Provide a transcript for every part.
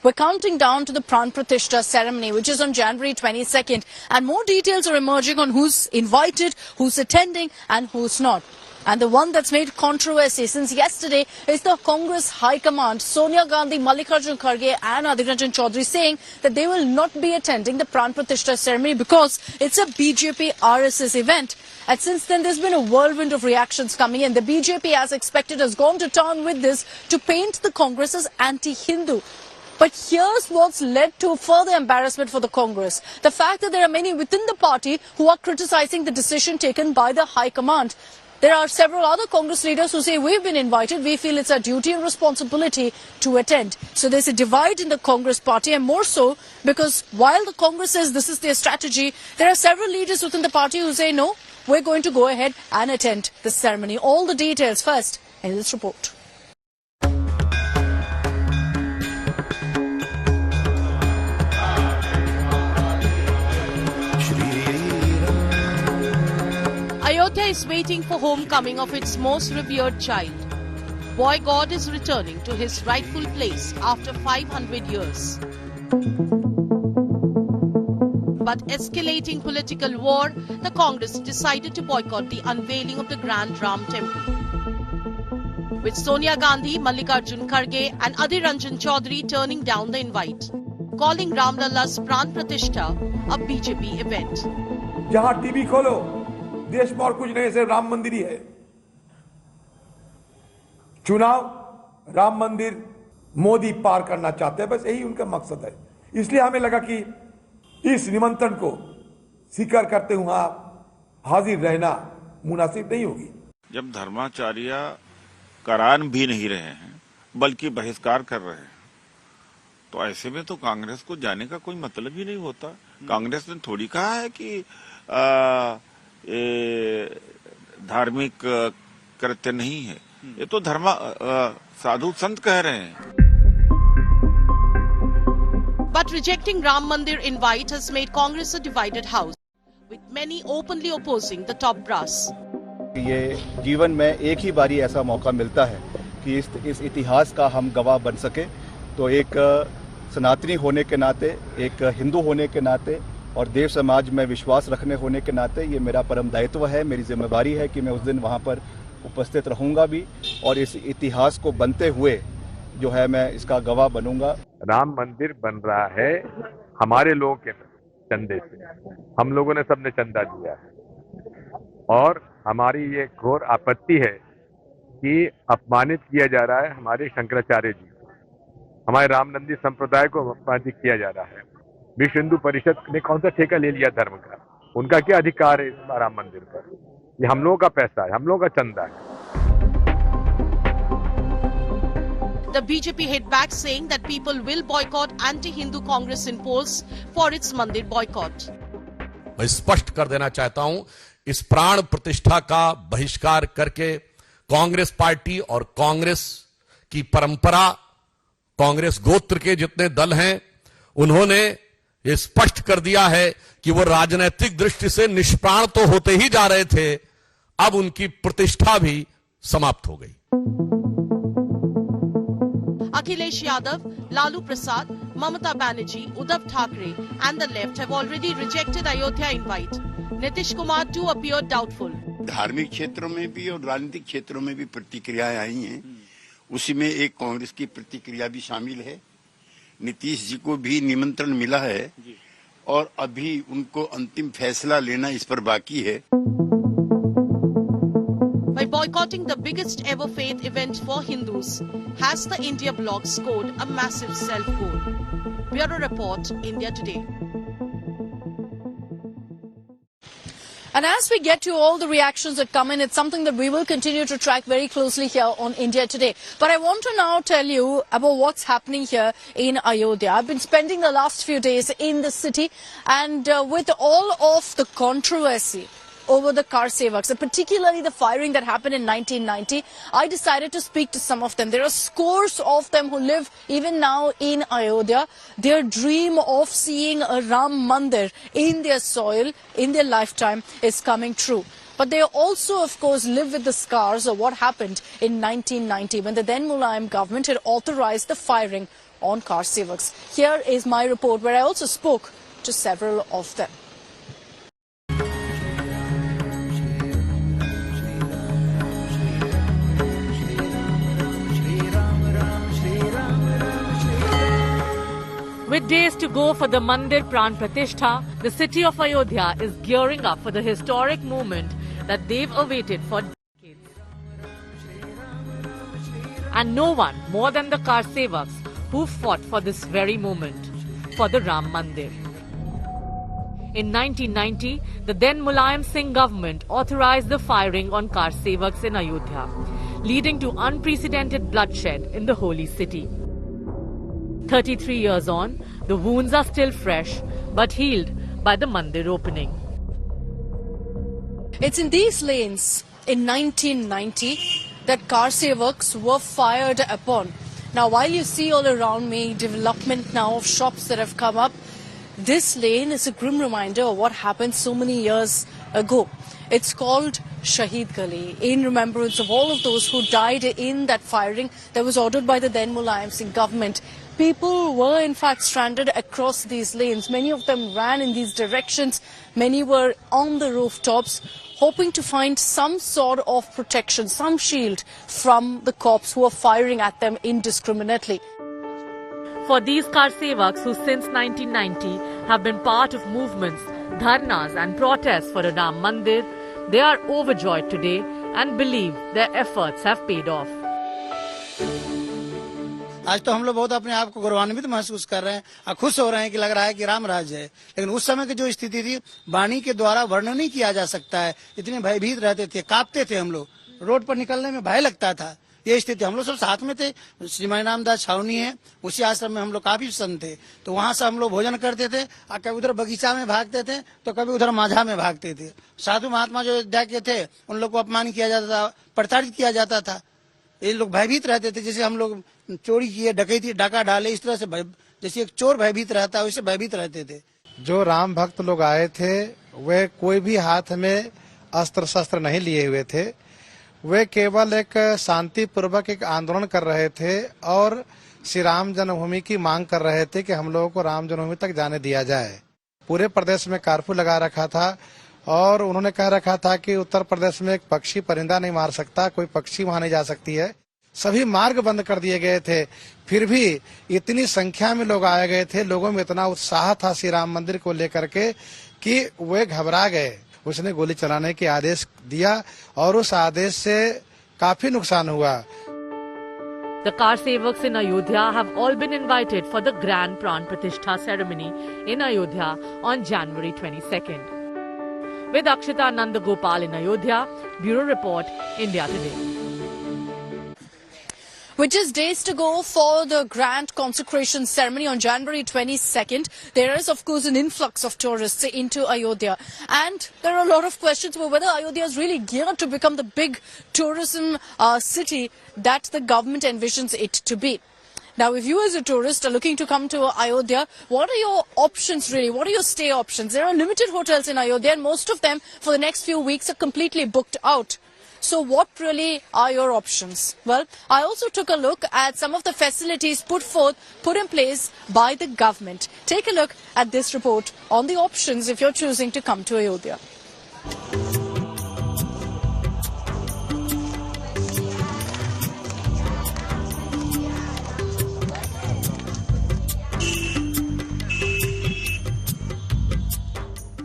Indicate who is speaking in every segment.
Speaker 1: We're counting down to the Pran Pratishtha ceremony, which is on January 22nd, and more details are emerging on who's invited, who's attending and who's not. And the one that's made controversy since yesterday is the Congress High Command, Sonia Gandhi, Mallikarjun Kharge and Adhir Ranjan Chaudhary, saying that they will not be attending the Pran Pratishtha ceremony because it's a BJP RSS event. And since then, there's been a whirlwind of reactions coming in. The BJP, as expected, has gone to town with this to paint the Congress as anti-Hindu. But here's what's led to further embarrassment for the Congress. The fact that there are many within the party who are criticizing the decision taken by the High Command. There are several other Congress leaders who say we've been invited, we feel it's our duty and responsibility to attend. So there's a divide in the Congress party, and more so because while the Congress says this is their strategy, there are several leaders within the party who say no, we're going to go ahead and attend the ceremony. All the details first in this report.
Speaker 2: Ayodhya is waiting for homecoming of its most revered child. Boy God is returning to his rightful place after 500 years. But escalating political war, the Congress decided to boycott the unveiling of the Grand Ram Temple. With Sonia Gandhi, Mallikarjun Kharge and Adhir Ranjan Chaudhary turning down the invite, calling Ram Lalla's Pran Pratishtha a BJP event.
Speaker 3: जहां TV खोलो देश में और कुछ नहीं, सिर्फ राम मंदिर ही है। चुनाव राम मंदिर मोदी पार करना चाहते हैं, बस यही उनका मकसद है। इसलिए हमें लगा कि इस निमंत्रण को स्वीकार करते हुए हाजिर रहना मुनासिब नहीं होगी।
Speaker 4: जब धर्माचार्य करान भी नहीं रहे हैं बल्कि बहिष्कार कर रहे हैं, तो ऐसे में तो कांग्रेस को जाने का कोई मतलब ही नहीं होता। कांग्रेस ने थोड़ी कहा है कि धार्मिक कृत्य नहीं है, ये तो साधु संत कह रहे हैं।
Speaker 2: But rejecting Ram Mandir invite has made Congress a divided house, with many openly opposing the top brass.
Speaker 5: ये जीवन में एक ही बारी ऐसा मौका मिलता है कि इस इतिहास का हम गवाह बन सके, तो एक सनातनी होने के नाते, एक हिंदू होने के नाते और देव समाज में विश्वास रखने होने के नाते ये मेरा परम दायित्व है, मेरी जिम्मेदारी है कि मैं उस दिन वहाँ पर उपस्थित रहूँगा भी और इस इतिहास को बनते हुए जो है मैं इसका गवाह बनूंगा।
Speaker 6: राम मंदिर बन रहा है हमारे लोगों के चंदे से, हम लोगों ने सबने चंदा दिया है और हमारी ये घोर आपत्ति है कि अपमानित किया जा रहा है हमारे शंकराचार्य जी को, हमारे रामनंदी संप्रदाय को अपमानित किया जा रहा है। विश्व हिंदू परिषद ने कौन सा ठेका ले लिया धर्म का? उनका क्या अधिकार है इस राम मंदिर पर? ये हम लोगों का पैसा है, हम लोगों का चंदा है।
Speaker 2: The BJP hit back saying that people will boycott anti-Hindu Congress in polls for its Mandir boycott.
Speaker 7: मैं स्पष्ट कर देना चाहता हूं, इस प्राण प्रतिष्ठा का बहिष्कार करके कांग्रेस पार्टी और कांग्रेस की परंपरा, कांग्रेस गोत्र के जितने दल हैं, उन्होंने ये स्पष्ट कर दिया है कि वो राजनीतिक दृष्टि से निष्प्राण तो होते ही जा रहे थे, अब उनकी प्रतिष्ठा भी समाप्त हो गई।
Speaker 2: Akhilesh Yadav, Lalu Prasad, Mamata Banerjee, Uddhav Thackeray and the left have already rejected Ayodhya invite. Nitish Kumar too appeared doubtful.
Speaker 8: धार्मिक क्षेत्रों में भी और राजनीतिक क्षेत्रों में भी प्रतिक्रियाएं आई हैं, उसी में एक कांग्रेस की प्रतिक्रिया भी शामिल है। नीतीश जी को भी निमंत्रण मिला है और अभी उनको अंतिम फैसला लेना इस पर बाकी है।
Speaker 2: By boycotting the biggest ever faith event for Hindus, has the India bloc scored a massive self-goal? Bureau Report, India Today.
Speaker 1: And as we get to all the reactions that come in, it's something that we will continue to track very closely here on India Today. But I want to now tell you about what's happening here in Ayodhya. I've been spending the last few days in the city, and with all of the controversy over the car sevaks, and particularly the firing that happened in 1990, I decided to speak to some of them. There are scores of them who live even now in Ayodhya. Their dream of seeing a Ram Mandir in their soil, in their lifetime, is coming true. But they also, of course, live with the scars of what happened in 1990 when the then Mulayam government had authorized the firing on car sevaks. Here is my report where I also spoke to several of them.
Speaker 9: With days to go for the Mandir Pran Pratishtha, the city of Ayodhya is gearing up for the historic moment that they've awaited for decades. And no one more than the car sevaks who fought for this very moment, for the Ram Mandir. In 1990, the then Mulayam Singh government authorized the firing on car sevaks in Ayodhya, leading to unprecedented bloodshed in the holy city. 33 years on, the wounds are still fresh, but healed by the Mandir opening.
Speaker 1: It's in these lanes in 1990 that car sevaks were fired upon. Now, while you see all around me development now of shops that have come up, this lane is a grim reminder of what happened so many years ago. It's called Shaheed Gali, in remembrance of all of those who died in that firing that was ordered by the then Mulayam Singh government. People were in fact stranded across these lanes. Many of them ran in these directions. Many were on the rooftops, hoping to find some sort of protection, some shield from the cops who were firing at them indiscriminately.
Speaker 9: For these car sevaks who since 1990 have been part of movements, dharnas and protests for a Ram Mandir, they are overjoyed today and believe their efforts have paid off.
Speaker 10: आज तो हम लोग बहुत अपने आप को गौरवान्वित महसूस कर रहे हैं और खुश हो रहे हैं कि लग रहा है कि राम राज्य है। लेकिन उस समय की जो स्थिति थी वाणी के द्वारा वर्णन नहीं किया जा सकता है। इतने भयभीत रहते थे, कांपते थे हम लोग, रोड पर निकलने में भय लगता था। ये स्थिति, हम लोग सब साथ में थे। श्री नामदास छावनी है, उसी आश्रम में हम लोग काफी संत थे, तो वहां से हम लोग भोजन करते थे और कभी उधर बगीचा में भागते थे तो कभी उधर माझा में भागते थे। साधु महात्मा जो अयोध्या के थे उन लोग को अपमान किया जाता था, प्रताड़ित किया जाता था। ये लोग भयभीत रहते थे, जैसे हम लोग चोरी किए, डकैती, डाका डाले, इस तरह से जैसे एक चोर भयभीत रहता है वैसे भयभीत रहते थे।
Speaker 11: जो राम भक्त लोग आए थे वे कोई भी हाथ में अस्त्र शस्त्र नहीं लिए हुए थे। वे केवल एक शांति पूर्वक एक आंदोलन कर रहे थे और श्री राम जन्मभूमि की मांग कर रहे थे कि हम लोगों को राम जन्मभूमि तक जाने दिया जाए। पूरे प्रदेश में कर्फ्यू लगा रखा था और उन्होंने कह रखा था कि उत्तर प्रदेश में एक पक्षी परिंदा नहीं मार सकता, कोई पक्षी वहां नहीं जा सकती है। सभी मार्ग बंद कर दिए गए थे, फिर भी इतनी संख्या में लोग आए गए थे। लोगों में इतना उत्साह था श्री राम मंदिर को लेकर के कि वे घबरा गए। उसने गोली चलाने के आदेश दिया और उस आदेश से काफी नुकसान हुआ।
Speaker 9: The car sevaks in Ayodhya have all been invited for the grand Pran Pratishtha ceremony in Ayodhya on January 22nd. With Akshita Nandagopal in Ayodhya, Bureau Report, India Today.
Speaker 1: With just days to go for the grand consecration ceremony on January 22nd, there is of course an influx of tourists into Ayodhya. And there are a lot of questions about whether Ayodhya is really geared to become the big tourism city that the government envisions it to be. Now, if you as a tourist are looking to come to Ayodhya, what are your options really? What are your stay options? There are limited hotels in Ayodhya and most of them for the next few weeks are completely booked out. So what really are your options? Well, I also took a look at some of the facilities put in place by the government. Take a look at this report on the options if you're choosing to come to Ayodhya.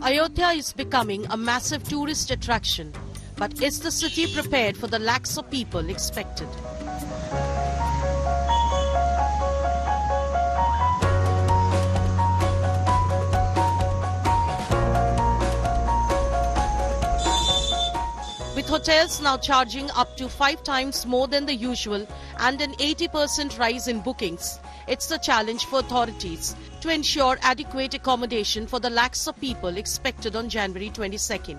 Speaker 2: Ayodhya is becoming a massive tourist attraction. But is the city prepared for the lakhs of people expected? With hotels now charging up to 5 times more than the usual and an 80% rise in bookings, it's a challenge for authorities to ensure adequate accommodation for the lakhs of people expected on January 22nd.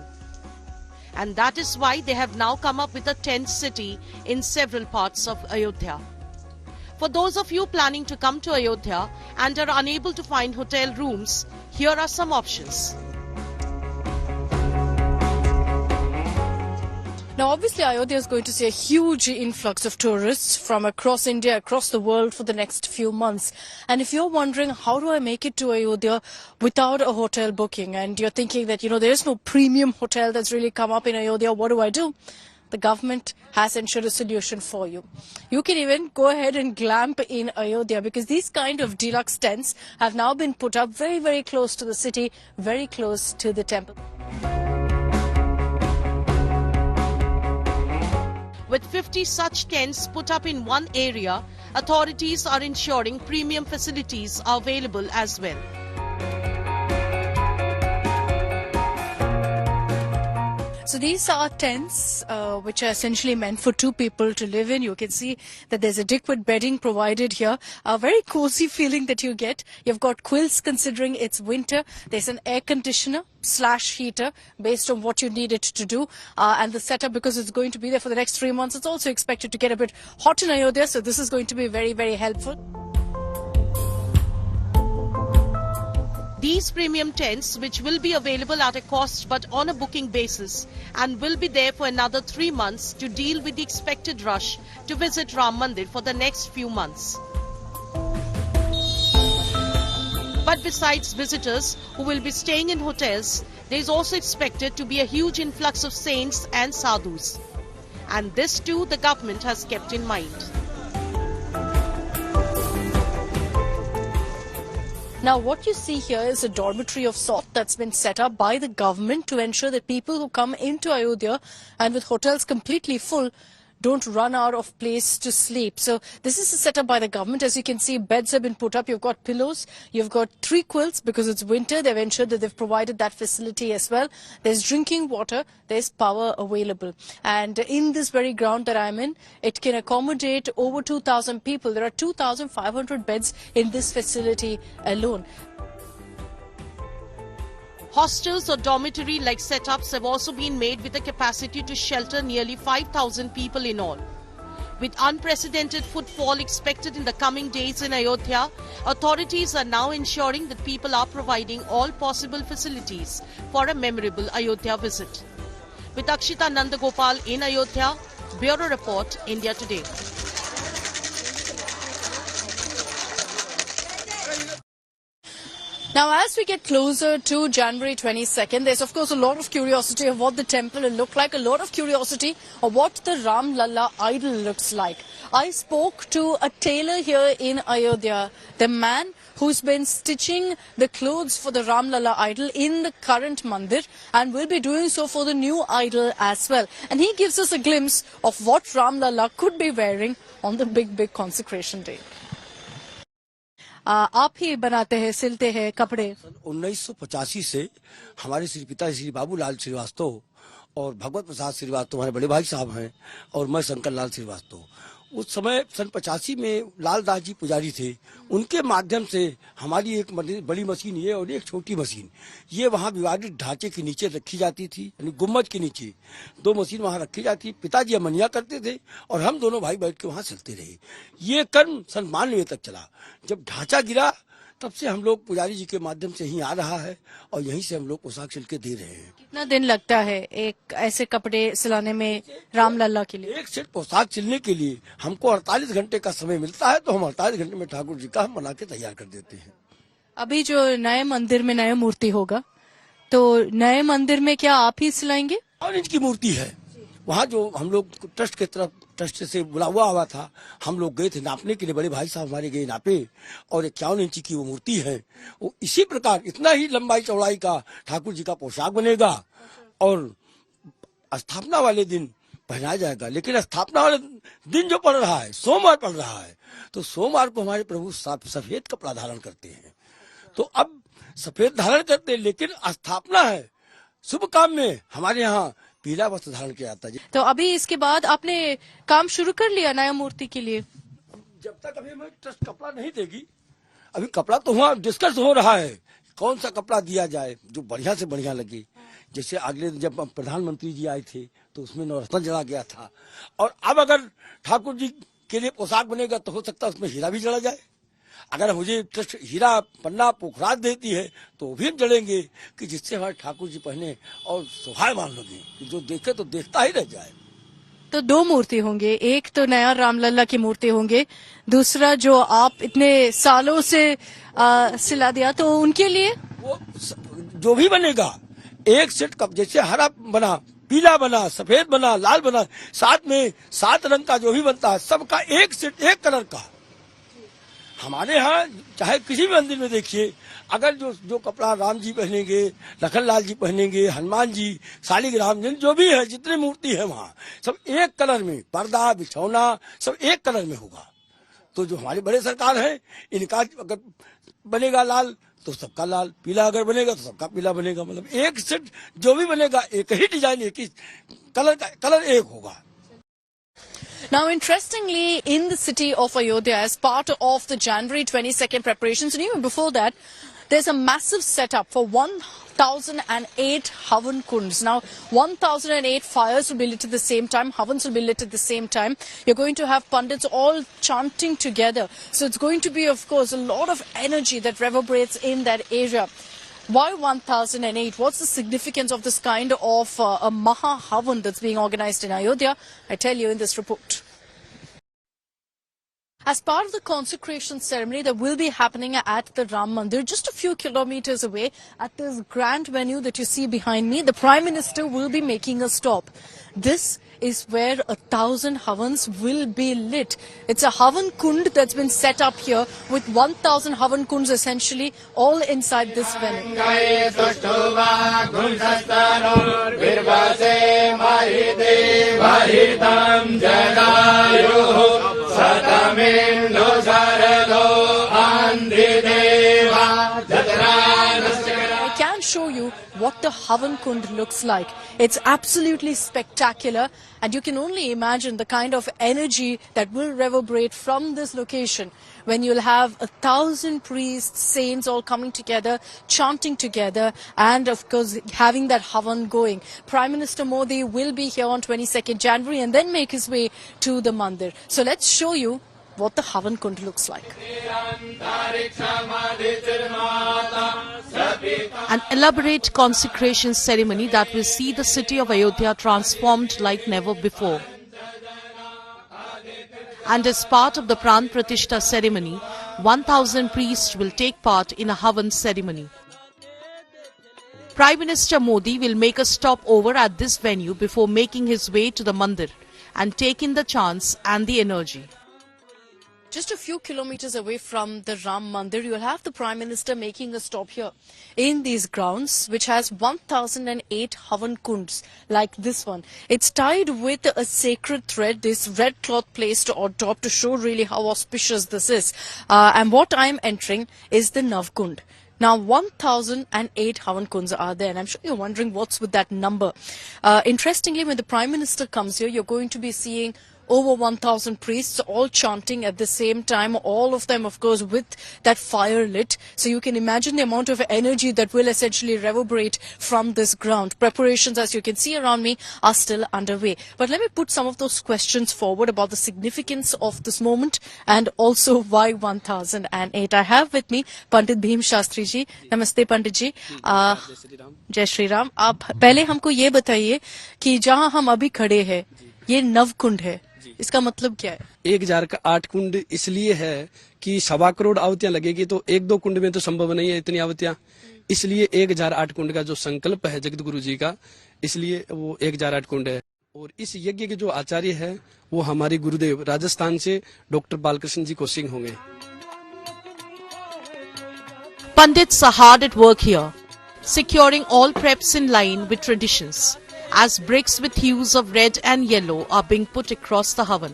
Speaker 2: And that is why they have now come up with a tent city in several parts of Ayodhya. For those of you planning to come to Ayodhya and are unable to find hotel rooms, here are some options.
Speaker 1: Now, obviously, Ayodhya is going to see a huge influx of tourists from across India, across the world for the next few months. And if you're wondering, how do I make it to Ayodhya without a hotel booking? And you're thinking that, there is no premium hotel that's really come up in Ayodhya. What do I do? The government has ensured a solution for you. You can even go ahead and glamp in Ayodhya because these kind of deluxe tents have now been put up very, very close to the city, very close to the temple.
Speaker 2: With 50 such tents put up in one area, authorities are ensuring premium facilities are available as well.
Speaker 1: So these are tents which are essentially meant for two people to live in. You can see that there's adequate bedding provided here. A very cozy feeling that you get. You've got quilts considering it's winter. There's an air conditioner / heater based on what you need it to do. And the setup, because it's going to be there for the next 3 months, it's also expected to get a bit hot in Ayodhya. So this is going to be very, very helpful.
Speaker 2: These premium tents, which will be available at a cost but on a booking basis, and will be there for another 3 months to deal with the expected rush to visit Ram Mandir for the next few months. But besides visitors who will be staying in hotels, there is also expected to be a huge influx of saints and sadhus. And this too the government has kept in mind.
Speaker 1: Now, what you see here is a dormitory of sort that's been set up by the government to ensure that people who come into Ayodhya and with hotels completely full don't run out of place to sleep. So this is set up by the government. As you can see, beds have been put up. You've got pillows. You've got 3 quilts because it's winter. They've ensured that they've provided that facility as well. There's drinking water. There's power available. And in this very ground that I'm in, it can accommodate over 2,000 people. There are 2,500 beds in this facility alone.
Speaker 2: Hostels or dormitory-like setups have also been made with the capacity to shelter nearly 5,000 people in all. With unprecedented footfall expected in the coming days in Ayodhya, authorities are now ensuring that people are providing all possible facilities for a memorable Ayodhya visit. With Akshita Nandagopal in Ayodhya, Bureau Report, India Today.
Speaker 1: Now, as we get closer to January 22nd, there's of course a lot of curiosity of what the temple will look like, a lot of curiosity of what the Ram Lalla idol looks like. I spoke to a tailor here in Ayodhya, the man who's been stitching the clothes for the Ram Lalla idol in the current mandir and will be doing so for the new idol as well. And he gives us a glimpse of what Ram Lalla could be wearing on the big consecration day. आप ही बनाते हैं, सिलते हैं कपड़े?
Speaker 12: 1985 से हमारे श्री पिता श्री बाबूलाल श्रीवास्तव और भगवत प्रसाद श्रीवास्तव हमारे बड़े भाई साहब हैं और मैं शंकर लाल श्रीवास्तव। उस समय सन 85 में लालदास जी पुजारी थे, उनके माध्यम से हमारी एक बड़ी मशीन ये और एक छोटी मशीन ये वहाँ विवादित ढांचे के नीचे रखी जाती थी, यानी गुम्बद के नीचे 2 मशीन वहाँ रखी जाती। पिताजी अमनिया करते थे और हम दोनों भाई बैठ के वहाँ चलते रहे। ये कर्म सन 92 तक चला। जब ढांचा गिरा तब से हम लोग पुजारी जी के माध्यम से ही आ रहा है और यहीं से हम लोग पोशाक सिल के दे रहे हैं।
Speaker 1: कितना दिन लगता है एक ऐसे कपड़े सिलाने में रामलला के लिए?
Speaker 12: एक सेट पोशाक सिलने के लिए हमको 48 घंटे का समय मिलता है, तो हम 48 घंटे में ठाकुर जी का हम बना के तैयार कर देते हैं।
Speaker 1: अभी जो नए मंदिर में नया मूर्ति होगा, तो नए मंदिर में क्या आप ही सिलाएंगे?
Speaker 12: 9 इंच की मूर्ति है। वहाँ जो हम लोग ट्रस्ट के तरफ ट्रस्ट से बुलावा हुआ था, हम लोग गए थे नापने के लिए, बड़े भाई साहब हमारे गए नापे और 51 इंच की वो मूर्ति है। वो इसी प्रकार इतना ही लंबाई चौड़ाई का ठाकुर जी का पोशाक बनेगा और स्थापना वाले दिन पहनाया जाएगा। लेकिन स्थापना वाले दिन जो पड़ रहा है, सोमवार पड़ रहा है, तो सोमवार को हमारे प्रभु सफेद कपड़ा धारण करते हैं। तो अब सफेद धारण करते हैं, लेकिन स्थापना है, शुभ काम में हमारे यहाँ पीला वस्त्र धारण किया जाता है।
Speaker 1: तो अभी इसके बाद आपने काम शुरू कर लिया नया मूर्ति के लिए?
Speaker 12: जब तक अभी हमें ट्रस्ट कपड़ा नहीं देगी, अभी कपड़ा तो वहाँ डिस्कस हो रहा है कौन सा कपड़ा दिया जाए जो बढ़िया से बढ़िया लगे। जैसे अगले दिन जब प्रधानमंत्री जी आए थे तो उसमें नवरत्न जड़ा गया था, और अब अगर ठाकुर जी के लिए पोशाक बनेगा तो हो सकता है उसमें हीरा भी जड़ा जाए। अगर मुझे ट्रस्ट हीरा पन्ना पोखराज देती है तो भी हम जड़ेंगे कि जिससे हमारे ठाकुर जी पहने और शोभायमान लगे, जो देखे तो देखता ही रह जाए।
Speaker 1: तो दो मूर्ति होंगे, एक तो नया रामलला की मूर्ति होंगे, दूसरा जो आप इतने सालों से सिला दिया, तो उनके लिए
Speaker 12: वो जो भी बनेगा एक सेट कप, जैसे हरा बना, पीला बना, सफेद बना, लाल बना, साथ में 7 रंग का जो भी बनता है सबका एक सेट एक कलर का। हमारे यहाँ चाहे किसी भी मंदिर में देखिए, अगर जो कपड़ा राम जी पहनेंगे, लखनलाल जी पहनेंगे, हनुमान जी, शालिग्राम जी, जो भी है, जितनी मूर्ति है वहाँ सब एक कलर में, पर्दा बिछौना सब एक कलर में होगा। तो जो हमारे बड़े सरकार हैं, इनका अगर बनेगा लाल तो सबका लाल, पीला अगर बनेगा तो सबका पीला बनेगा। मतलब एक सेट जो भी बनेगा एक ही डिजाइन, एक ही कलर एक होगा।
Speaker 1: Now, interestingly, in the city of Ayodhya, as part of the January 22nd preparations, and even before that, there's a massive setup for 1,008 Havan Kunds. Now, 1,008 fires will be lit at the same time, Havans will be lit at the same time. You're going to have pundits all chanting together. So it's going to be, of course, a lot of energy that reverberates in that area. Why 1,008? What's the significance of this kind of a Maha Havan that's being organized in Ayodhya? I tell you in this report. As part of the consecration ceremony that will be happening at the Ram Mandir, just a few kilometers away, at this grand venue that you see behind me, the Prime Minister will be making a stop. This is where 1,000 Havans will be lit. It's a Havan Kund that's been set up here with 1,000 Havan Kunds essentially all inside this venue. I can show you what the Havan Kund looks like. It's absolutely spectacular, and you can only imagine the kind of energy that will reverberate from this location when you'll have 1,000 priests, saints all coming together, chanting together, and of course having that Havan going. Prime Minister Modi will be here on 22nd January and then make his way to the Mandir. So let's show you what the Havan Kund looks like.
Speaker 2: An elaborate consecration ceremony that will see the city of Ayodhya transformed like never before. And as part of the Pran Pratishtha ceremony, 1,000 priests will take part in a Havan ceremony. Prime Minister Modi will make a stop over at this venue before making his way to the Mandir and take in the chants and the energy.
Speaker 1: Just a few kilometers away from the Ram Mandir, you'll have the Prime Minister making a stop here in these grounds, which has 1,008 Havan Kunds like this one. It's tied with a sacred thread, this red cloth placed on top to show really how auspicious this is. And what I'm entering is the Nav Kund. Now, 1,008 Havan Kunds are there, and I'm sure you're wondering what's with that number. Interestingly, when the Prime Minister comes here, you're going to be seeing over 1,000 priests all chanting at the same time, all of them, of course, with that fire lit. So you can imagine the amount of energy that will essentially reverberate from this ground. Preparations, as you can see around me, are still underway. But let me put some of those questions forward about the significance of this moment and also why 1,008. I have with me Pandit Bhim Shastri ji. Namaste, Pandit ji. Jai Shri Ram. आप पहले हमको ये बताइए कि जहाँ हम अभी खड़े हैं, ये नव कुंड है, इसका मतलब क्या है?
Speaker 13: 1,008 कुंड इसलिए है कि 1.25 करोड़ आवतियां लगेगी, तो 1-2 कुंड में तो संभव नहीं है इतनी आवतियां, इसलिए 1,008 कुंड का जो संकल्प है जगत गुरु जी का, इसलिए वो 1,008 कुंड है। और इस यज्ञ के जो आचार्य है वो हमारे गुरुदेव राजस्थान से डॉक्टर बालकृष्ण जी कोसिंग होंगे।
Speaker 2: Pandits are hard at work here, securing all preps in line with traditions, as bricks with hues of red and yellow are being put across the Havan.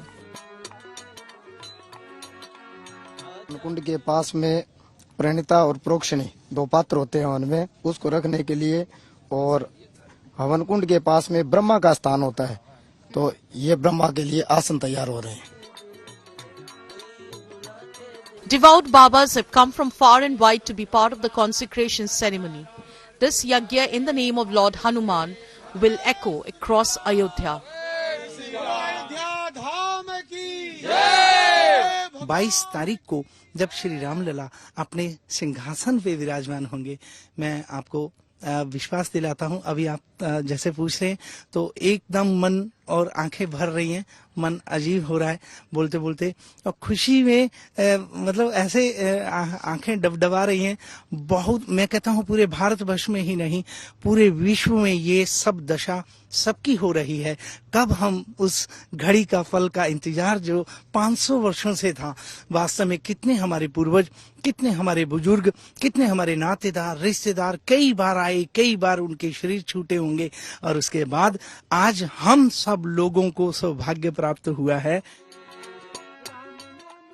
Speaker 14: कुंड के पास में प्रणिता और प्रोक्षणी 2 पात्र होते हैं उनमें, उसको रखने के लिए, और हवन कुंड के पास में ब्रह्मा का स्थान होता है, तो ये ब्रह्मा के लिए आसन तैयार हो रहे हैं।
Speaker 2: Devout Babas have come from far and wide to be part of the consecration ceremony. This yagya in the name of Lord Hanuman will echo across Ayodhya.
Speaker 10: 22 तारीख को जब श्री रामलला अपने सिंहासन पे विराजमान होंगे, मैं आपको विश्वास दिलाता हूं, अभी आप जैसे पूछ रहे हैं तो एकदम मन और आंखें भर रही हैं, मन अजीब हो रहा है बोलते बोलते, और खुशी में मतलब ऐसे आंखें डबडबा रही हैं बहुत। मैं कहता हूँ पूरे भारतवर्ष में ही नहीं, पूरे विश्व में ये सब दशा सबकी हो रही है। कब हम उस घड़ी का फल का इंतजार जो 500 वर्षों से था, वास्तव में कितने हमारे पूर्वज, कितने हमारे बुजुर्ग, कितने हमारे नातेदार रिश्तेदार कई बार आए, कई बार उनके शरीर छूटे होंगे, और उसके बाद आज हम सब लोगों को सौभाग्य प्राप्त हुआ है।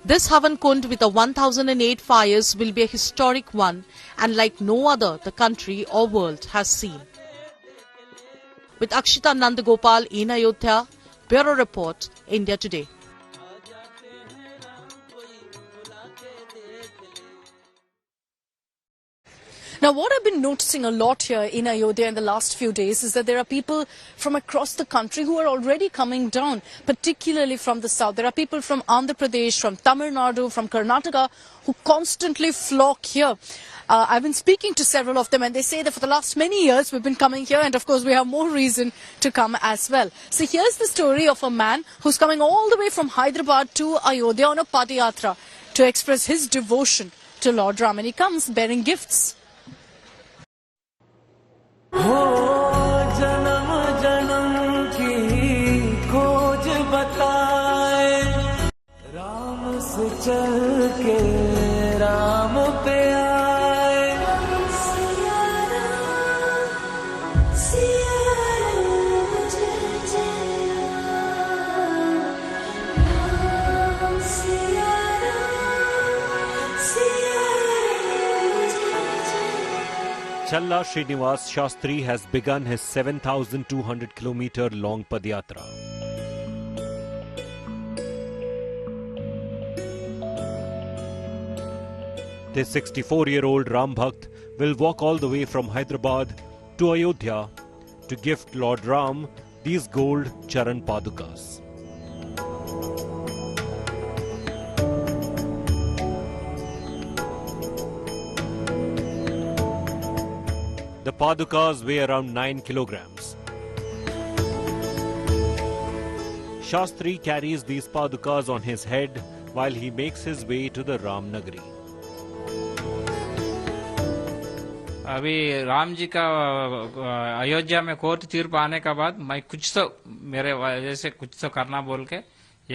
Speaker 2: This Havan Kund with the 1008 fires will be a historic one and like no other the country or world has seen. With Akshita Nandagopal in Ayodhya, Bureau Report, India Today.
Speaker 1: Now, what I've been noticing a lot here in Ayodhya in the last few days is that there are people from across the country who are already coming down, particularly from the south. There are people from Andhra Pradesh, from Tamil Nadu, from Karnataka, who constantly flock here. I've been speaking to several of them, and they say that for the last many years we've been coming here, and of course we have more reason to come as well. So here's the story of a man who's coming all the way from Hyderabad to Ayodhya on a padayatra to express his devotion to Lord Ram, and he comes bearing gifts.
Speaker 15: जन्म जन्म की खोज बताए, राम से चल के राम पे आए। सिया राम, सिया राम, जय जय राम, सिया राम, सिया राम, जय जय।
Speaker 16: Challa Srinivas Shastri has begun his 7,200 km long Padyatra. This 64-year-old Ram Bhakt will walk all the way from Hyderabad to Ayodhya to gift Lord Ram these gold Charan Padukas. The Padukas weigh around 9 kilograms. Shastri carries these Padukas on his head while he makes his way to the Ram Nagari.
Speaker 17: अभी राम जी का अयोध्या में court तीर्प आने के बाद मैं कुछ तो मेरे वजह से कुछ तो करना बोल के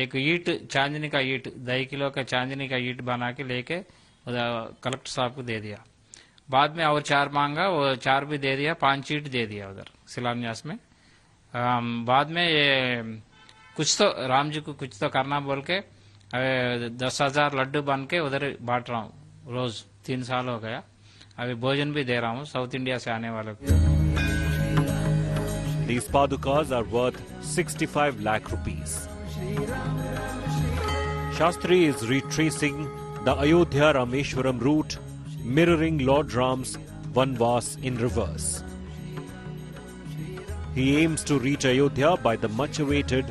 Speaker 17: एक ईट चांदनी का ईट 2 किलो का चांदनी का ईट बना के लेके कलेक्टर साहब को दे दिया। बाद में और 4 मांगा, वो 4 भी दे दिया, 5 ईट दे दिया उधर शिलान्यास में। बाद में ये कुछ तो राम जी को कुछ तो करना बोल के 10,000 लड्डू बन के उधर बांट रहा हूँ रोज 3 साल हो गया। अभी भोजन भी दे रहा हूँ साउथ इंडिया से आने वालों को।
Speaker 16: These Padukas are worth 65 lakh rupees. Shastri is retracing the Ayodhya Rameshwaram route, mirroring Lord Ram's Vanvas in reverse. He aims to reach Ayodhya by the much-awaited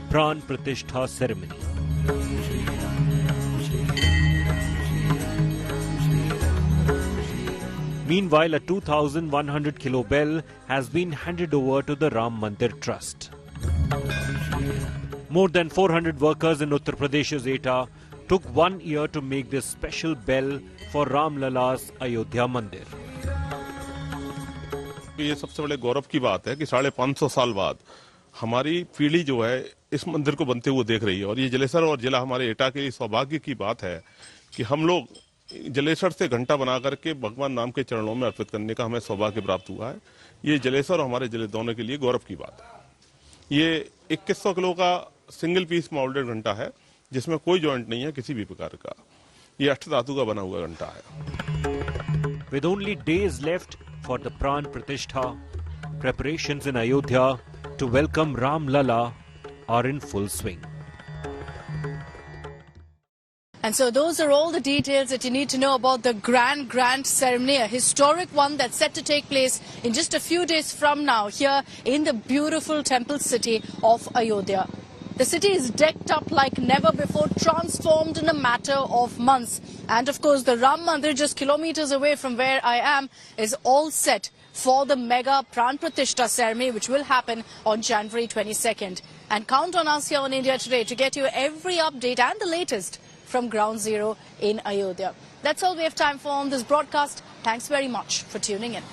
Speaker 16: Pran Pratishtha ceremony. Meanwhile, a 2,100 kilo bell has been handed over to the Ram Mandir Trust. More than 400 workers in Uttar Pradesh's Etah took 1 year to make this special bell for Ram Lala's Ayodhya Mandir.
Speaker 18: ये सबसे बड़े गौरव की बात है कि 550 साल बाद हमारी पीढ़ी जो है इस मंदिर को बनते हुए देख रही है, और ये जलेसर और जिला हमारे एटा के लिए सौभाग्य की बात है कि हम लोग जलेसर से घंटा बना करके भगवान राम के चरणों में अर्पित करने का हमें सौभाग्य प्राप्त हुआ है। ये जलेसर और हमारे जिले दोनों के लिए गौरव की बात है। ये 2100 किलो का सिंगल पीस मोल्डेड घंटा है जिसमें कोई जॉइंट नहीं है किसी भी प्रकार का। ये अष्टधातु का बना हुआ घंटा है।
Speaker 16: With only days left for the Pran Pratishtha, preparations in Ayodhya to welcome Ram Lala are in full swing.
Speaker 1: And so those are all the details that you need to know about the grand ceremony, a historic one that's set to take place in just a few days from now here in the beautiful temple city of Ayodhya. The city is decked up like never before, transformed in a matter of months. And of course, the Ram Mandir, just kilometers away from where I am, is all set for the mega Pran Pratishtha ceremony, which will happen on January 22nd. And count on us here on India Today to get you every update and the latest from Ground Zero in Ayodhya. That's all we have time for on this broadcast. Thanks very much for tuning in.